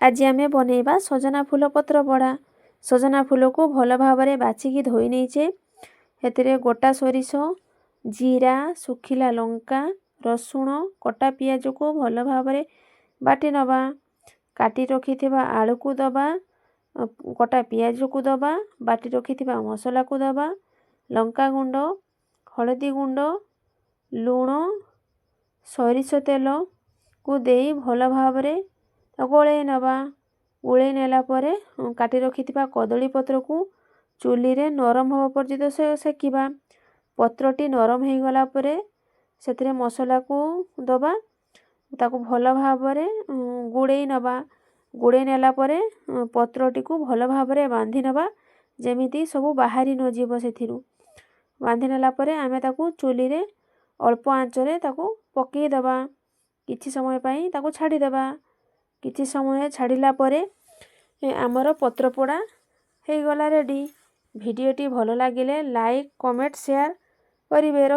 आज आमे बनेइबा सजना फूल पत्र बड़ा। सजना फूल को भल भाबरे बाछिकी धोई नैचे। हेतिरे गोटा सोरिष, जीरा, सुखिला लंका, रसुण, कटा पियाज को भल भाबरे बाटी नबा। काटी रखिथिबा आलू को दबा, कटा पियाज को दबा, बाटी रखिथिबा मसला को दबा, लंका गुंड, हळदी गुंड, लूण, सोरिष तेल को देई भल भाबरे गोळेई नबा। गोळेई नेला परे काटी रखिथिबा कदली पत्र को चुली रे नरम होबा पर्यंत सेकिबा। पत्रटी नरम हेई गला परे सेतिरे मसला को दबा, ताको भल भाबरे गुड़ेई नबा। गुड़ेई नेला परे पत्रटी को भल भाबरे बांधी नबा, जेमिति सबु बाहरी न जीव सेथिरु। बांधी नेला परे आमे ताको चुली रे अल्प आंचरे ताको पकेई दबा। किछि समय पई ताको छाड़ी दबा। किछि समय छाड़िला परे आमर पत्र पोड़ा हेई गला रेडी। भिडियोटी भल लागिले लाइक, कमेंट, शेयर करिवे।